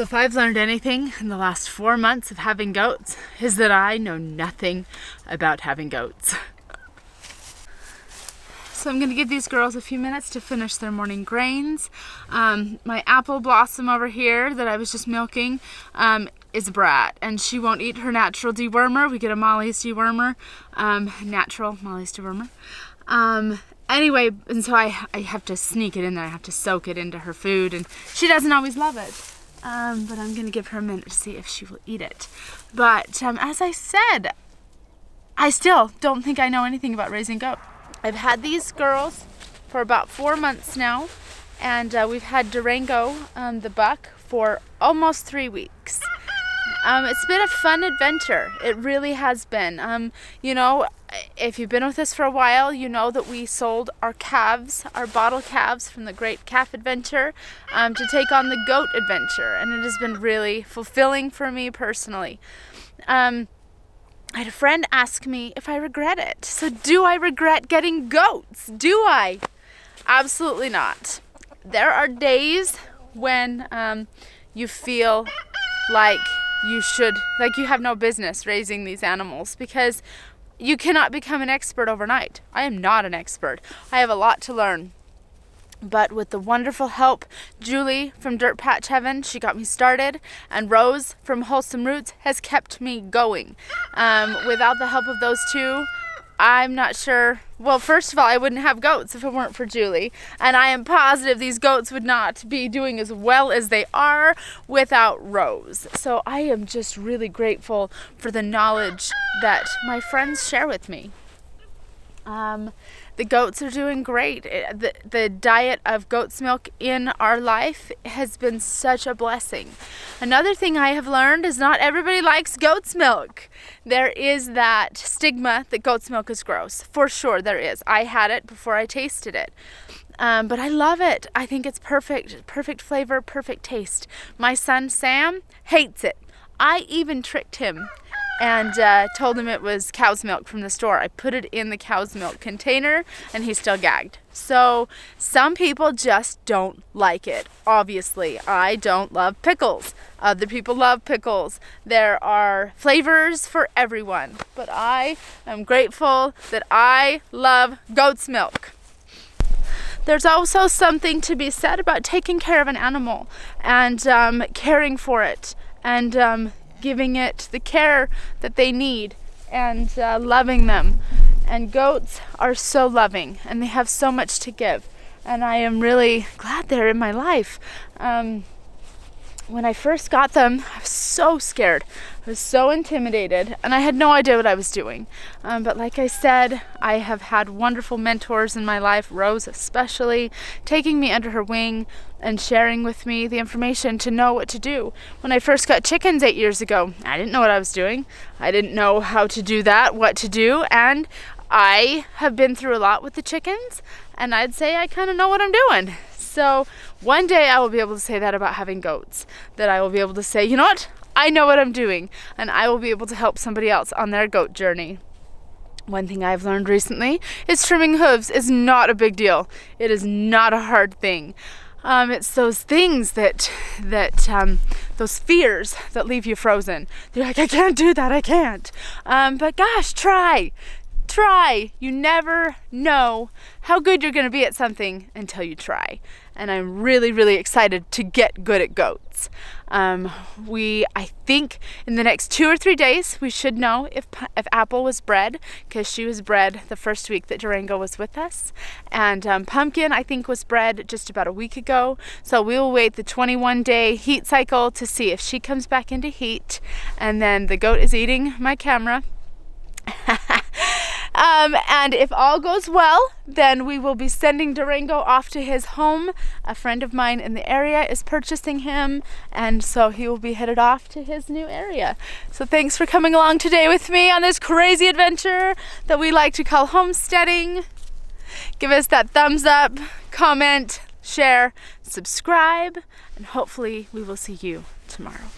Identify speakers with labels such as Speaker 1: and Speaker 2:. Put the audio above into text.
Speaker 1: So if I've learned anything in the last 4 months of having goats, is that I know nothing about having goats. So I'm gonna give these girls a few minutes to finish their morning grains. My apple blossom over here that I was just milking is a brat, and she won't eat her natural dewormer. We get a Molly's dewormer, natural Molly's dewormer. Anyway, and so I have to sneak it in there. I have to soak it into her food, and she doesn't always love it. But I'm gonna give her a minute to see if she will eat it. But as I said, I still don't think I know anything about raising goats. I've had these girls for about 4 months now, and we've had Durango, the buck, for almost 3 weeks. It's been a fun adventure. It really has been. You know, if you've been with us for a while, you know that we sold our calves, our bottle calves from the Great Calf Adventure, to take on the goat adventure, and it has been really fulfilling for me personally. I had a friend ask me if I regret it. So do I regret getting goats? Do I? Absolutely not. There are days when you feel like you have no business raising these animals, because you cannot become an expert overnight. I am not an expert. I have a lot to learn. But with the wonderful help, Julie from Dirt Patch Heaven, she got me started, and Rose from Wholesome Roots has kept me going. Without the help of those two, I'm not sure. Well, first of all, I wouldn't have goats if it weren't for Julie, and I am positive these goats would not be doing as well as they are without Rose. So I am just really grateful for the knowledge that my friends share with me. The goats are doing great. The diet of goat's milk in our life has been such a blessing. Another thing I have learned is not everybody likes goat's milk. There is that stigma that goat's milk is gross. For sure there is. I had it before I tasted it. But I love it. I think it's perfect. Perfect flavor, perfect taste. My son Sam hates it. I even tricked him and told him it was cow's milk from the store. I put it in the cow's milk container, and he still gagged. So some people just don't like it. Obviously, I don't love pickles. Other people love pickles. There are flavors for everyone, but I am grateful that I love goat's milk. There's also something to be said about taking care of an animal and caring for it, and giving it the care that they need, and loving them. And goats are so loving, and they have so much to give, and I am really glad they're in my life. When I first got them, I was so scared. I was so intimidated, and I had no idea what I was doing. But like I said, I have had wonderful mentors in my life, Rose especially, taking me under her wing and sharing with me the information to know what to do. When I first got chickens 8 years ago, I didn't know what I was doing. I didn't know how to do that, what to do, and I have been through a lot with the chickens, and I'd say I kind of know what I'm doing. So one day I will be able to say that about having goats, that I will be able to say, you know what, I know what I'm doing, and I will be able to help somebody else on their goat journey. One thing I've learned recently is trimming hooves is not a big deal. It is not a hard thing. It's those things those fears that leave you frozen. You're like, I can't do that, I can't. But gosh, try. You never know how good you're going to be at something until you try. And I'm really, really excited to get good at goats. I think in the next 2 or 3 days, we should know if Apple was bred, because she was bred the first week that Durango was with us. And Pumpkin, I think, was bred just about a week ago. So we will wait the 21-day heat cycle to see if she comes back into heat. And then the goat is eating my camera. And if all goes well, then we will be sending Durango off to his home. A friend of mine in the area is purchasing him, and so he will be headed off to his new area. So thanks for coming along today with me on this crazy adventure that we like to call homesteading. Give us that thumbs up, comment, share, subscribe, and hopefully we will see you tomorrow.